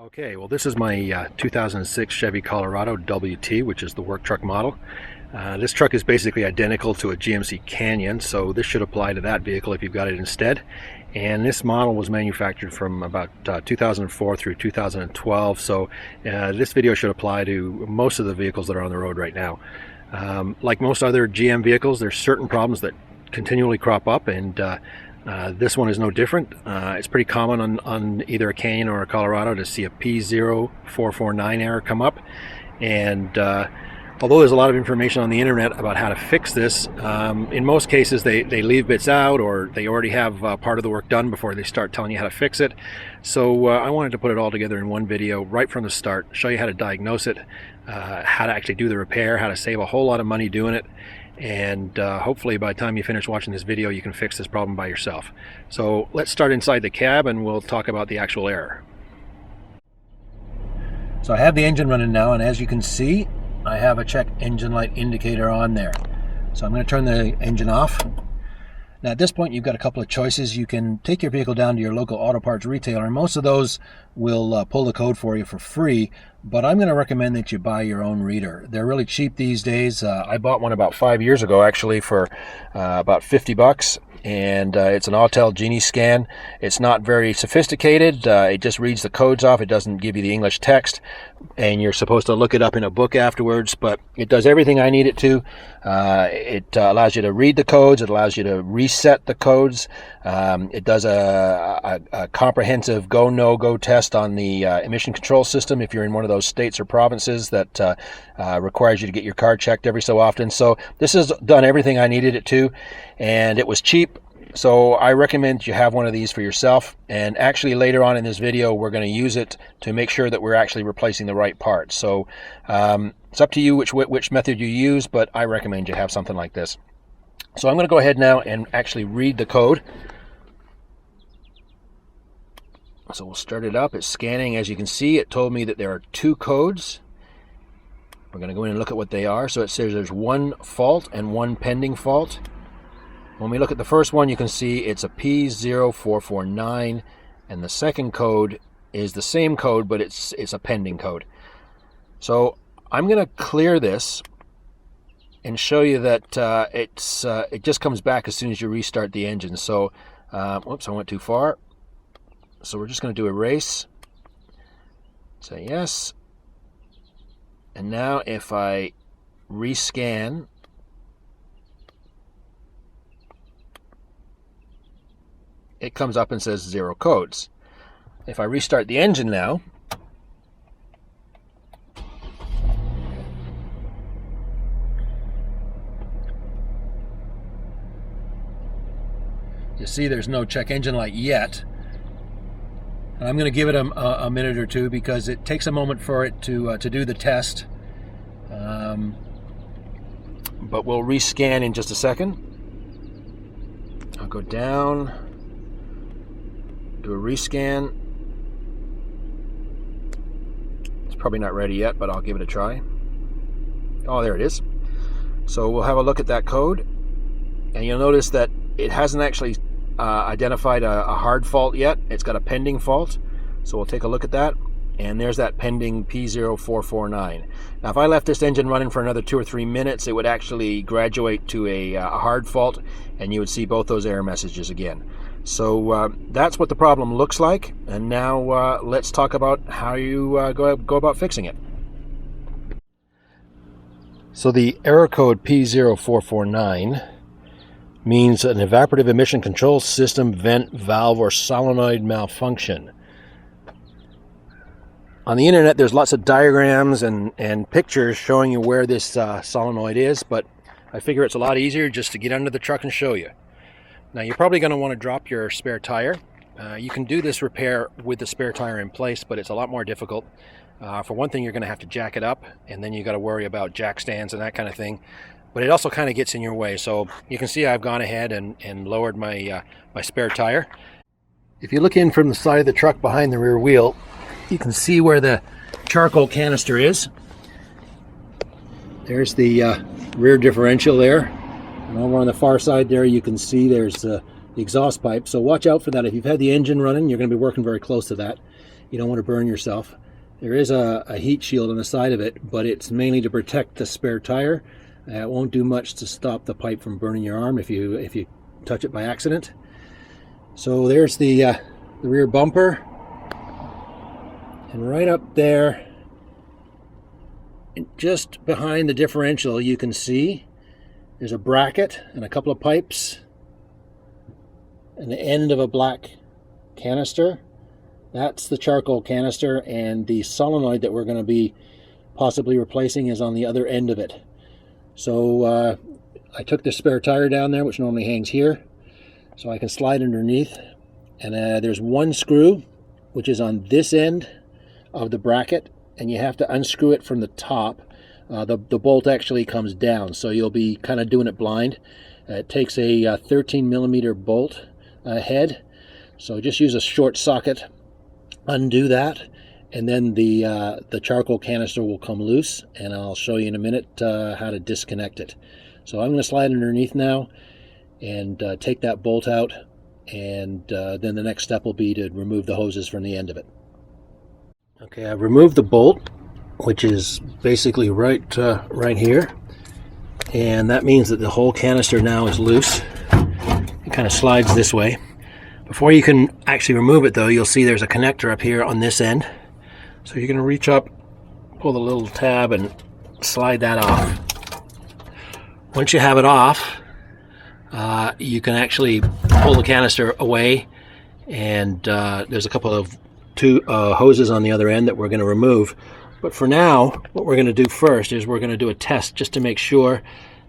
Okay, well this is my 2006 Chevy Colorado WT, which is the work truck model. This truck is basically identical to a GMC Canyon, so this should apply to that vehicle if you've got it instead. And this model was manufactured from about 2004 through 2012, so this video should apply to most of the vehicles that are on the road right now. Like most other GM vehicles, there's certain problems that continually crop up, and this one is no different. It's pretty common on either a Canyon or a Colorado to see a P0449 error come up, and although there's a lot of information on the internet about how to fix this, in most cases they leave bits out, or they already have part of the work done before they start telling you how to fix it. So I wanted to put it all together in one video right from the start, show you how to diagnose it, how to actually do the repair, how to save a whole lot of money doing it, and hopefully by the time you finish watching this video you can fix this problem by yourself. So let's start inside the cab and we'll talk about the actual error. So I have the engine running now, and as you can see I have a check engine light indicator on there. So I'm going to turn the engine off. Now at this point you've got a couple of choices. You can take your vehicle down to your local auto parts retailer, and most of those will pull the code for you for free, but I'm going to recommend that you buy your own reader. They're really cheap these days. I bought one about 5 years ago actually for about 50 bucks, and it's an Autel Genie scan. It's not very sophisticated. It just reads the codes off. It doesn't give you the English text, and you're supposed to look it up in a book afterwards, but it does everything I need it to. It allows you to read the codes. It allows you to reset the codes. It does a comprehensive go no go test on the emission control system if you're in one of those states or provinces that requires you to get your car checked every so often. So this has done everything I needed it to, and it was cheap. So I recommend you have one of these for yourself, and actually later on in this video we're going to use it to make sure that we're actually replacing the right parts. So it's up to you which method you use, but I recommend you have something like this. So I'm going to go ahead now and actually read the code. So we'll start it up. It's scanning. As you can see, it told me that there are two codes. We're going to go in and look at what they are. So it says there's one fault and one pending fault. When we look at the first one, you can see it's a P0449, and the second code is the same code, but it's a pending code. So I'm going to clear this and show you that it just comes back as soon as you restart the engine. So, whoops, I went too far. So we're just going to do erase. Say yes. And now if I rescan, it comes up and says 0 codes. If I restart the engine now, you see there's no check engine light yet. And I'm going to give it a minute or two because it takes a moment for it to do the test. But we'll rescan in just a second. I'll go down, do a rescan. It's probably not ready yet, but I'll give it a try. Oh, there it is. So we'll have a look at that code, and you'll notice that it hasn't actually identified a hard fault yet. It's got a pending fault. So we'll take a look at that, and there's that pending P0449. Now if I left this engine running for another 2 or 3 minutes, it would actually graduate to a hard fault, and you would see both those error messages again. So that's what the problem looks like, and now let's talk about how you go about fixing it. So the error code P0449 means an evaporative emission control system vent valve or solenoid malfunction. On the internet there's lots of diagrams and pictures showing you where this solenoid is, but I figure it's a lot easier just to get under the truck and show you. Now you're probably going to want to drop your spare tire. You can do this repair with the spare tire in place, but it's a lot more difficult. For one thing, you're going to have to jack it up, and then you got to worry about jack stands and that kind of thing. But it also kind of gets in your way. So you can see I've gone ahead and lowered my my spare tire. If you look in from the side of the truck behind the rear wheel, you can see where the charcoal canister is. There's the rear differential there. And over on the far side there you can see there's the exhaust pipe. So watch out for that. If you've had the engine running, you're going to be working very close to that. You don't want to burn yourself. There is a heat shield on the side of it, but it's mainly to protect the spare tire. It won't do much to stop the pipe from burning your arm if you touch it by accident. So there's the rear bumper, and right up there, just behind the differential, you can see there's a bracket and a couple of pipes and the end of a black canister. That's the charcoal canister, and the solenoid that we're going to be possibly replacing is on the other end of it. So I took the spare tire down there, which normally hangs here, so I can slide underneath. And there's one screw, which is on this end of the bracket, and you have to unscrew it from the top. The bolt actually comes down, so you'll be kind of doing it blind. It takes a 13 millimeter bolt head, so just use a short socket, undo that, and then the charcoal canister will come loose, and I'll show you in a minute how to disconnect it. So I'm going to slide underneath now and take that bolt out, and then the next step will be to remove the hoses from the end of it. Okay, I've removed the bolt, which is basically right here, and that means that the whole canister now is loose. It kind of slides this way. Before you can actually remove it though, you'll see there's a connector up here on this end. So you're going to reach up, pull the little tab and slide that off. Once you have it off, you can actually pull the canister away, and there's a couple of two hoses on the other end that we're going to remove. But for now, what we're going to do first is we're going to do a test just to make sure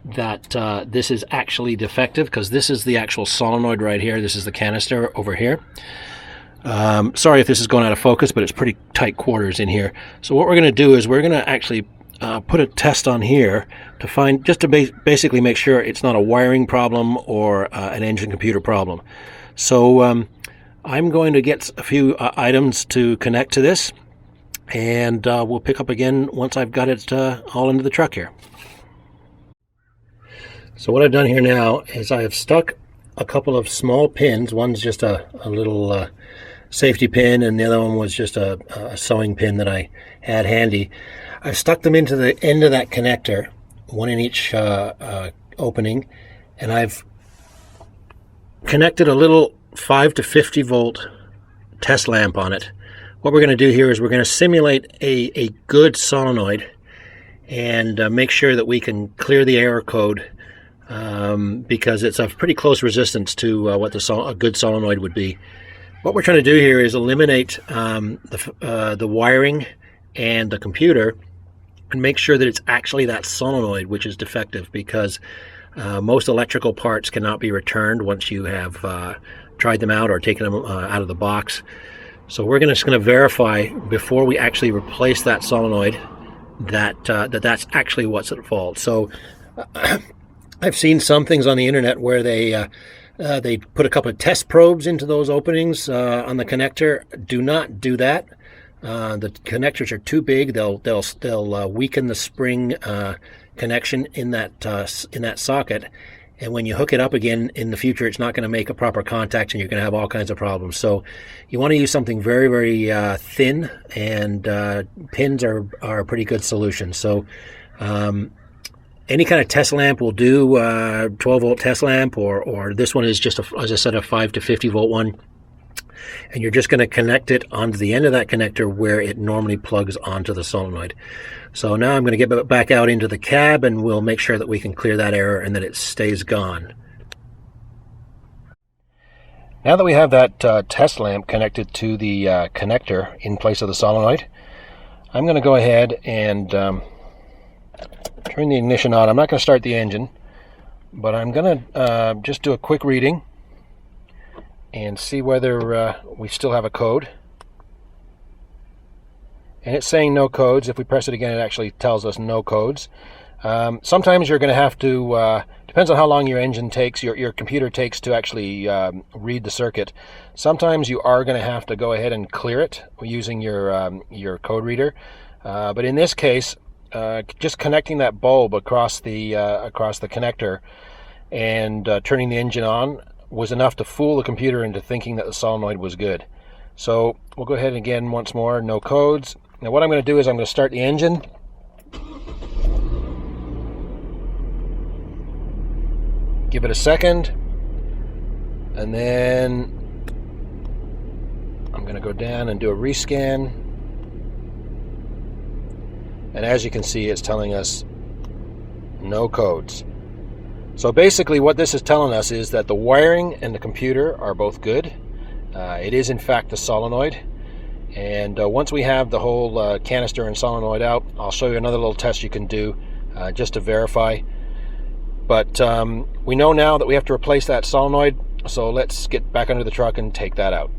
that this is actually defective, because this is the actual solenoid right here. This is the canister over here. Sorry if this is going out of focus, but it's pretty tight quarters in here. So what we're going to do is we're going to actually put a test on here to find, just to basically make sure it's not a wiring problem or an engine computer problem. So I'm going to get a few items to connect to this, and we'll pick up again once I've got it all into the truck here. So what I've done here now is I have stuck a couple of small pins. One's just a little safety pin, and the other one was just a sewing pin that I had handy. I've stuck them into the end of that connector, one in each opening, and I've connected a little 5 to 50 volt test lamp on it. What we're going to do here is we're going to simulate a good solenoid and make sure that we can clear the error code, because it's a pretty close resistance to what a good solenoid would be. What we're trying to do here is eliminate the wiring and the computer and make sure that it's actually that solenoid which is defective, because most electrical parts cannot be returned once you have tried them out or taken them out of the box. So we're just going to verify before we actually replace that solenoid that that's actually what's at fault. So I've seen some things on the internet where they put a couple of test probes into those openings on the connector. Do not do that. The connectors are too big. They'll weaken the spring connection in that socket, and when you hook it up again in the future, it's not going to make a proper contact, and you're going to have all kinds of problems. So you want to use something very, very thin, and pins are a pretty good solution. So any kind of test lamp will do, 12 volt test lamp, or this one is just, as I said, a 5 to 50 volt one. And you're just going to connect it onto the end of that connector where it normally plugs onto the solenoid. So now I'm going to get back out into the cab, and we'll make sure that we can clear that error and that it stays gone. Now that we have that test lamp connected to the connector in place of the solenoid, I'm going to go ahead and turn the ignition on. I'm not going to start the engine, but I'm going to just do a quick reading and see whether we still have a code. And it's saying no codes. If we press it again, it actually tells us no codes. Sometimes you're going to have to, depends on how long your engine takes, your computer takes to actually read the circuit. Sometimes you are going to have to go ahead and clear it using your code reader. But in this case, just connecting that bulb across the connector and turning the engine on was enough to fool the computer into thinking that the solenoid was good. So we'll go ahead again once more, no codes. Now what I'm going to do is I'm going to start the engine. Give it a second, and then I'm going to go down and do a rescan. And as you can see, it's telling us no codes. So basically what this is telling us is that the wiring and the computer are both good. It is in fact a solenoid. And once we have the whole canister and solenoid out, I'll show you another little test you can do just to verify. But we know now that we have to replace that solenoid, so let's get back under the truck and take that out.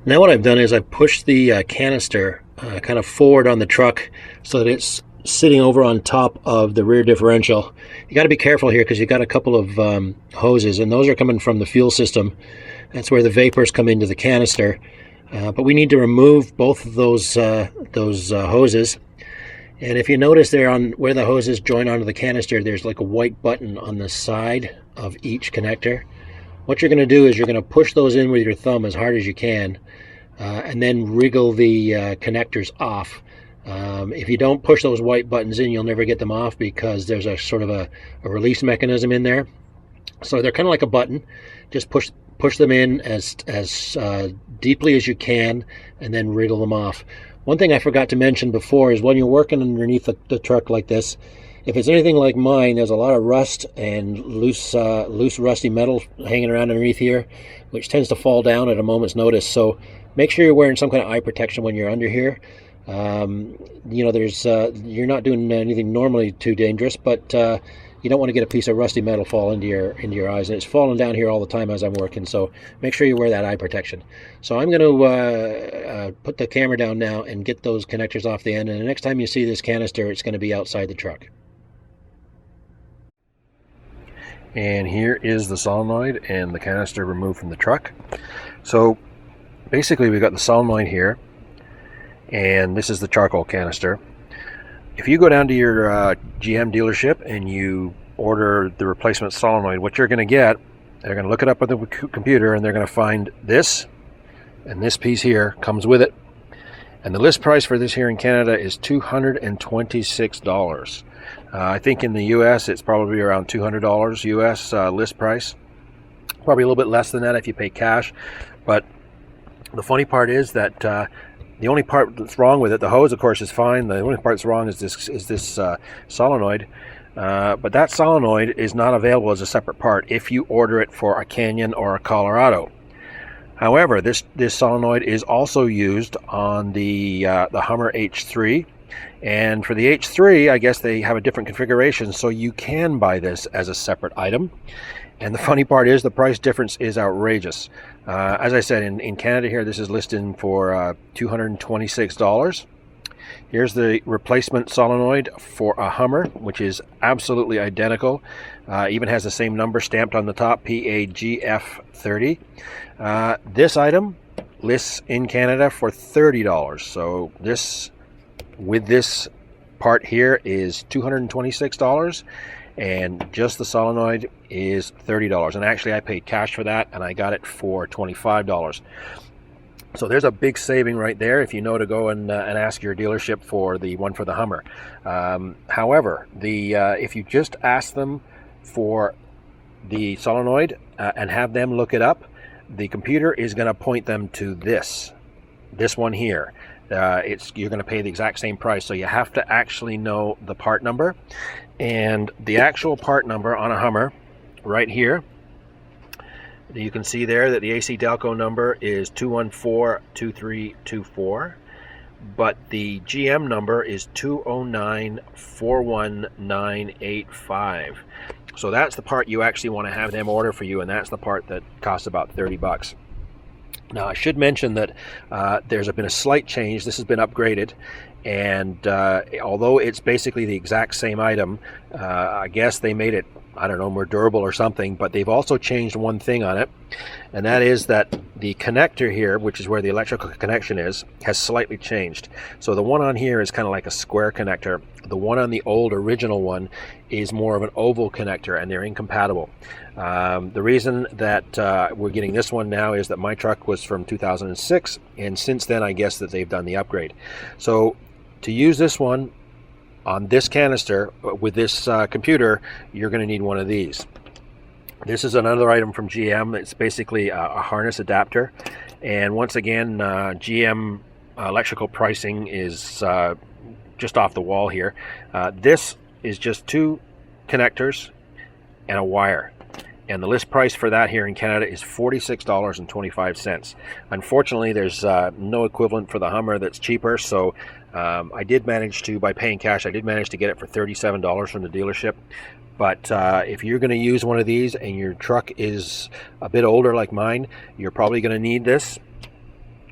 Now what I've done is I've pushed the canister kind of forward on the truck so that it's sitting over on top of the rear differential. You got to be careful here because you've got a couple of hoses, and those are coming from the fuel system. That's where the vapors come into the canister. But we need to remove both of those hoses. And if you notice there on where the hoses join onto the canister, there's like a white button on the side of each connector. What you're going to do is you're going to push those in with your thumb as hard as you can, and then wriggle the connectors off. If you don't push those white buttons in, you'll never get them off because there's a sort of a release mechanism in there. So they're kind of like a button. Just push them in as deeply as you can, and then wriggle them off. One thing I forgot to mention before is when you're working underneath the truck like this, if it's anything like mine, there's a lot of rust and loose rusty metal hanging around underneath here, which tends to fall down at a moment's notice. So make sure you're wearing some kind of eye protection when you're under here. You know, you're not doing anything normally too dangerous, but you don't want to get a piece of rusty metal fall into your eyes, and it's falling down here all the time as I'm working. So make sure you wear that eye protection. So I'm going to put the camera down now and get those connectors off the end, and the next time you see this canister, it's going to be outside the truck. And here is the solenoid and the canister removed from the truck. So basically we've got the solenoid here, and this is the charcoal canister. If you go down to your GM dealership and you order the replacement solenoid, what you're going to get, they're going to look it up with the computer, and they're going to find this, and this piece here comes with it. And the list price for this here in Canada is $226. I think in the US it's probably around $200 US list price. Probably a little bit less than that if you pay cash. But the funny part is that the only part that's wrong with it, the hose of course is fine. The only part that's wrong is this solenoid. But that solenoid is not available as a separate part if you order it for a Canyon or a Colorado. However, this solenoid is also used on the Hummer H3, and for the H3, I guess they have a different configuration, so you can buy this as a separate item. And the funny part is the price difference is outrageous. As I said, in Canada here, this is listed for $226. Here's the replacement solenoid for a Hummer, which is absolutely identical. Even has the same number stamped on the top, PAGF30. This item lists in Canada for $30. So this, with this part here, is $226, and just the solenoid is $30. And actually I paid cash for that, and I got it for $25. So there's a big saving right there if you know to go and ask your dealership for the one for the Hummer. However, if you just ask them for the solenoid and have them look it up, the computer is going to point them to this one here. You're going to pay the exact same price, so you have to actually know the part number. And the actual part number on a Hummer right here, you can see there that the AC Delco number is 2142324, but the GM number is 209-41985. So that's the part you actually want to have them order for you, and that's the part that costs about $30. Now I should mention that there's been a slight change. This has been upgraded, And although it's basically the exact same item, I guess they made it, I don't know, more durable or something, but they've also changed one thing on it, and that is that the connector here, which is where the electrical connection is, has slightly changed. So the one on here is kind of like a square connector. The one on the old original one is more of an oval connector, and they're incompatible. The reason that we're getting this one now is that my truck was from 2006, and since then I guess that they've done the upgrade. So to use this one on this canister with this computer, you're going to need one of these. This is another item from GM. It's basically a harness adapter, and once again, GM electrical pricing is just off the wall here. This is just 2 connectors and a wire, and the list price for that here in Canada is $46.25. Unfortunately, there's no equivalent for the Hummer that's cheaper, so I did manage to, by paying cash, I did manage to get it for $37 from the dealership. But if you're going to use one of these and your truck is a bit older like mine, you're probably going to need this.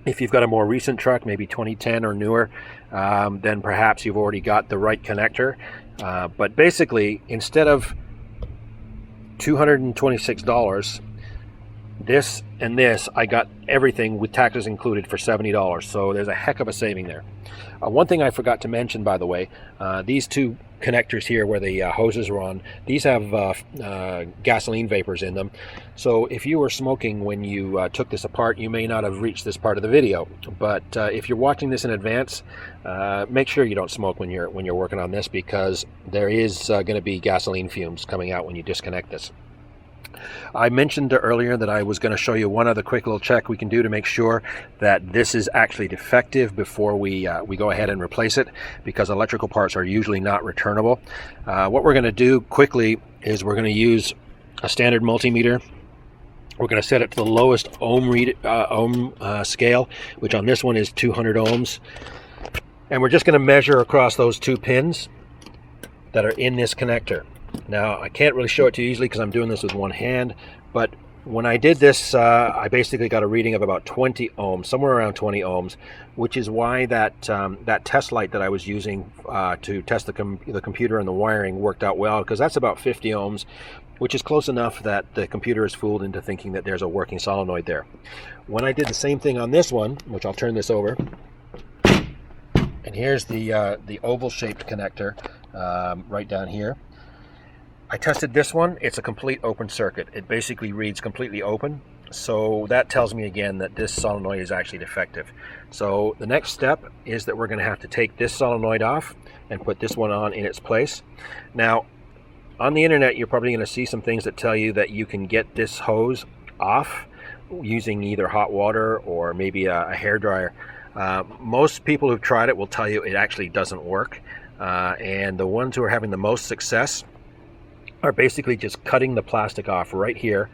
If you've got a more recent truck, maybe 2010 or newer, then perhaps you've already got the right connector. But basically, instead of $226, this and this, I got everything with taxes included for $70. So there's a heck of a saving there. One thing I forgot to mention, by the way, these 2 connectors here where the hoses are on, these have gasoline vapors in them. So if you were smoking when you took this apart, you may not have reached this part of the video. But if you're watching this in advance, make sure you don't smoke when you're working on this, because there is going to be gasoline fumes coming out when you disconnect this. I mentioned earlier that I was going to show you one other quick little check we can do to make sure that this is actually defective before we go ahead and replace it, because electrical parts are usually not returnable. What we're going to do quickly is we're going to use a standard multimeter. We're going to set it to the lowest ohm scale, which on this one is 200 ohms. And we're just going to measure across those 2 pins that are in this connector. Now, I can't really show it to you easily because I'm doing this with one hand, but when I did this, I basically got a reading of about 20 ohms, somewhere around 20 ohms, which is why that test light that I was using to test the computer and the wiring worked out well, because that's about 50 ohms, which is close enough that the computer is fooled into thinking that there's a working solenoid there. When I did the same thing on this one, which I'll turn this over, and here's the oval-shaped connector right down here. I tested this one. It's a complete open circuit. It basically reads completely open. So that tells me again that this solenoid is actually defective. So the next step is that we're going to have to take this solenoid off and put this one on in its place. Now, on the internet, you're probably going to see some things that tell you that you can get this hose off using either hot water or maybe a hairdryer. Most people who've tried it will tell you it actually doesn't work. And the ones who are having the most success are basically just cutting the plastic off right here,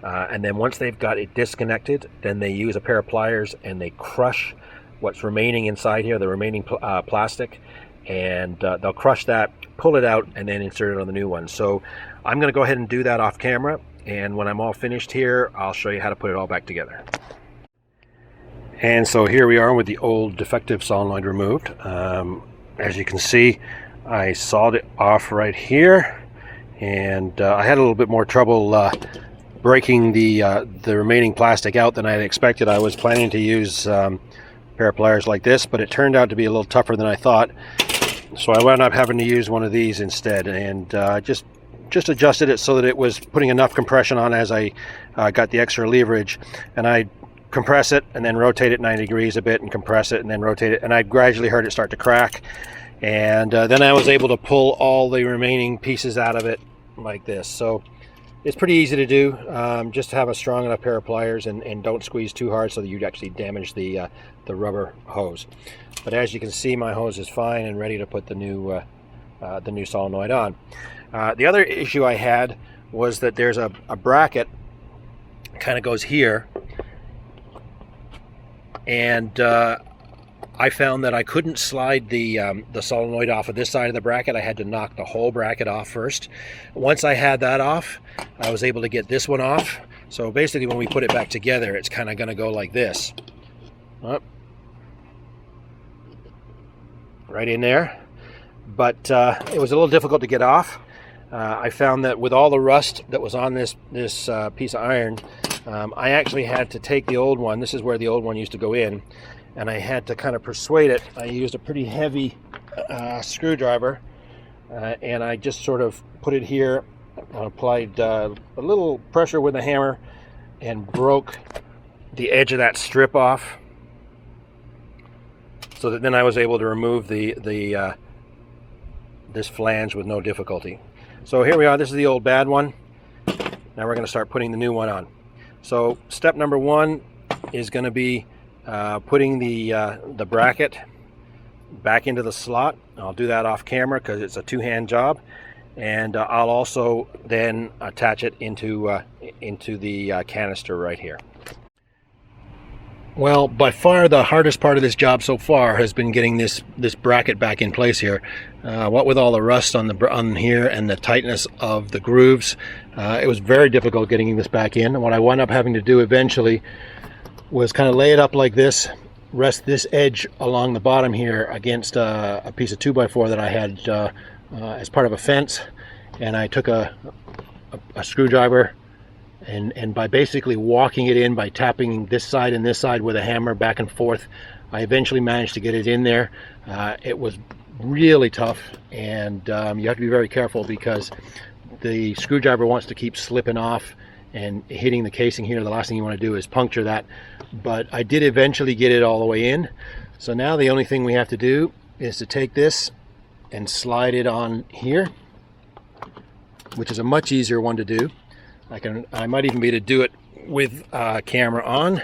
and then once they've got it disconnected, then they use a pair of pliers and they crush what's remaining inside here, the remaining plastic, and they'll crush that, pull it out, and then insert it on the new one. So I'm going to go ahead and do that off camera, and when I'm all finished here, I'll show you how to put it all back together. And so here we are with the old defective solenoid removed. As you can see, I sawed it off right here. And I had a little bit more trouble breaking the remaining plastic out than I had expected. I was planning to use a pair of pliers like this, but it turned out to be a little tougher than I thought. So I wound up having to use one of these instead, and just adjusted it so that it was putting enough compression on as I got the extra leverage. And I compress it and then rotate it 90 degrees a bit and compress it and then rotate it, and I gradually heard it start to crack. And then I was able to pull all the remaining pieces out of it like this. So it's pretty easy to do. Just have a strong enough pair of pliers and don't squeeze too hard so that you actually damage the rubber hose. But as you can see, my hose is fine and ready to put the new solenoid on. The other issue I had was that there's a bracket kind of goes here, and I found that I couldn't slide the solenoid off of this side of the bracket. I had to knock the whole bracket off first. Once I had that off, I was able to get this one off. So basically when we put it back together, it's kind of going to go like this. right in there, but it was a little difficult to get off. I found that with all the rust that was on this piece of iron, I actually had to take the old one. This is where the old one used to go in, and I had to kind of persuade it. I used a pretty heavy screwdriver, and I just sort of put it here, applied a little pressure with a hammer, and broke the edge of that strip off, so that then I was able to remove this flange with no difficulty. So here we are. This is the old bad one. Now we're going to start putting the new one on. So step number one is going to be putting the bracket back into the slot. I'll do that off camera because it's a two-hand job, and I'll also then attach it into the canister right here. Well, by far the hardest part of this job so far has been getting this bracket back in place here. What with all the rust on here and the tightness of the grooves, it was very difficult getting this back in. And what I wound up having to do eventually was kind of lay it up like this, rest this edge along the bottom here against a piece of 2x4 that I had as part of a fence, and I took a screwdriver, and by basically walking it in, by tapping this side and this side with a hammer back and forth, I eventually managed to get it in there. It was really tough, and you have to be very careful because the screwdriver wants to keep slipping off and hitting the casing here. The last thing you want to do is puncture that, but I did eventually get it all the way in. So now the only thing we have to do is to take this and slide it on here, which is a much easier one to do. I might even be able to do it with camera on,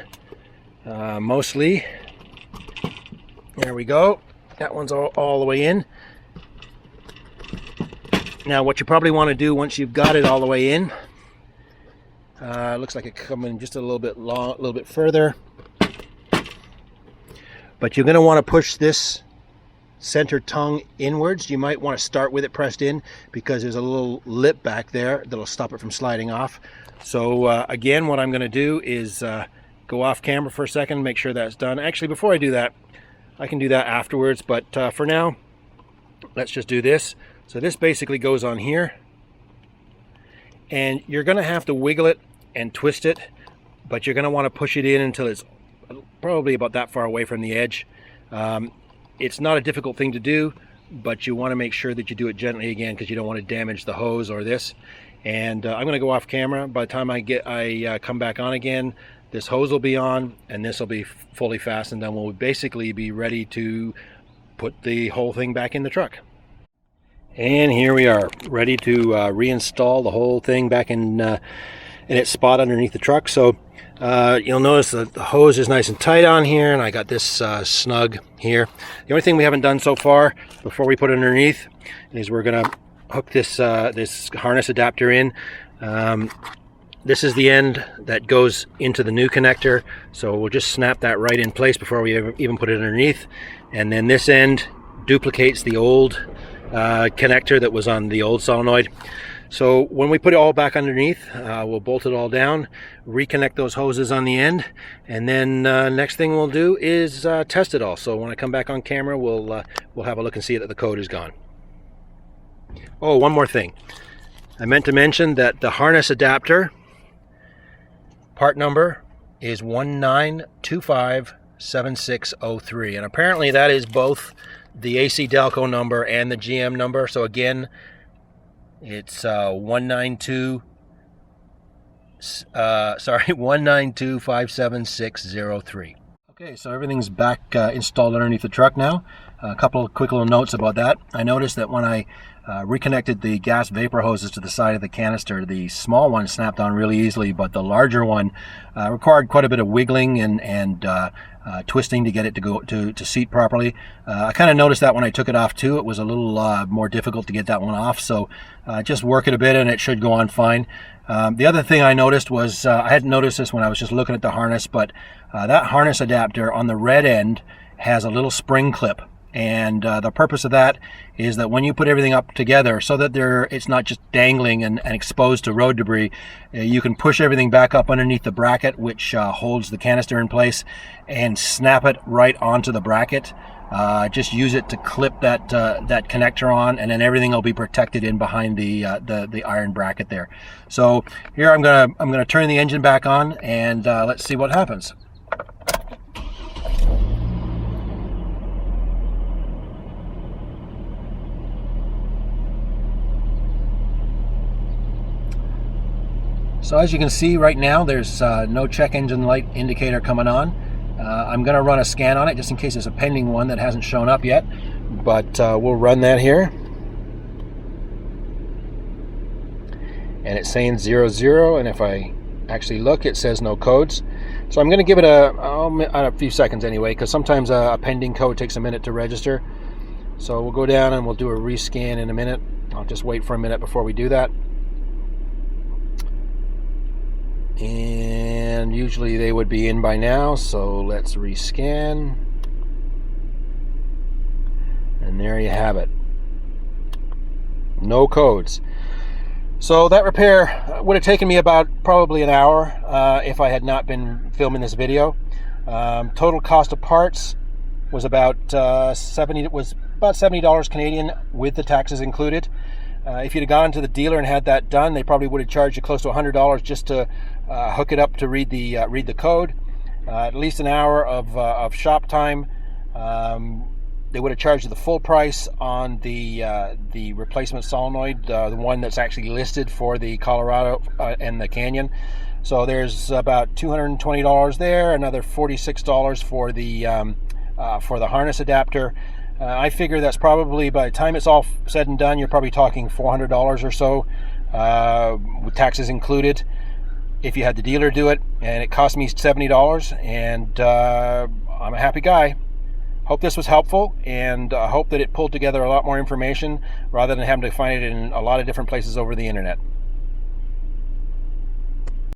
mostly. There we go. That one's all the way in. Now what you probably want to do once you've got it all the way in, looks like it coming just a little bit further, but you're going to want to push this center tongue inwards. You might want to start with it pressed in because there's a little lip back there that'll stop it from sliding off. So again, what I'm going to do is go off camera for a second, make sure that's done. Actually, before I do that, I can do that afterwards, but for now, let's just do this. So this basically goes on here, and you're going to have to wiggle it and twist it, but you're going to want to push it in until it's probably about that far away from the edge. It's not a difficult thing to do, but you want to make sure that you do it gently again because you don't want to damage the hose or this. And I'm going to go off camera. By the time I come back on again, this hose will be on and this will be fully fastened, and we'll basically be ready to put the whole thing back in the truck. And here we are, ready to reinstall the whole thing back in its spot underneath the truck. So you'll notice that the hose is nice and tight on here, and I got this snug here. The only thing we haven't done so far before we put it underneath is we're going to hook this this harness adapter in. This is the end that goes into the new connector, so we'll just snap that right in place before we even put it underneath. And then this end duplicates the old connector that was on the old solenoid. So when we put it all back underneath, we'll bolt it all down, reconnect those hoses on the end, and then next thing we'll do is test it all. So when I come back on camera, we'll have a look and see that the code is gone. Oh, one more thing. I meant to mention that the harness adapter part number is 19257603, and apparently that is both the AC Delco number and the GM number. So again, it's 192576603. Okay, so everything's back installed underneath the truck now. A couple of quick little notes about that. I noticed that when I reconnected the gas vapor hoses to the side of the canister, the small one snapped on really easily, but the larger one required quite a bit of wiggling and twisting to get it to go to seat properly. I kind of noticed that when I took it off too. It was a little more difficult to get that one off, so just work it a bit and it should go on fine. The other thing I noticed was, I hadn't noticed this when I was just looking at the harness, but that harness adapter on the red end has a little spring clip. And the purpose of that is that when you put everything up together so that it's not just dangling and exposed to road debris, you can push everything back up underneath the bracket, which holds the canister in place, and snap it right onto the bracket. Just use it to clip that that connector on, and then everything will be protected in behind the iron bracket there. So here I'm gonna turn the engine back on, and let's see what happens. So as you can see right now, there's no check engine light indicator coming on. I'm going to run a scan on it just in case there's a pending one that hasn't shown up yet, but we'll run that here. And it's saying 00, and if I actually look, it says no codes. So I'm going to give it a few seconds anyway, because sometimes a pending code takes a minute to register. So we'll go down and we'll do a rescan in a minute. I'll just wait for a minute before we do that. And usually they would be in by now, so let's rescan. And there you have it. No codes. So that repair would have taken me about probably an hour if I had not been filming this video. Total cost of parts was about $70 Canadian with the taxes included. If you'd have gone to the dealer and had that done, they probably would have charged you close to $100 just to hook it up to read the code. At least an hour of shop time. They would have charged you the full price on the replacement solenoid, the one that's actually listed for the Colorado and the Canyon. So there's about $220 there, another $46 for the harness adapter. I figure that's probably, by the time it's all said and done, you're probably talking $400 or so, with taxes included, if you had the dealer do it. And it cost me $70, and I'm a happy guy. Hope this was helpful, and I hope that it pulled together a lot more information rather than having to find it in a lot of different places over the internet.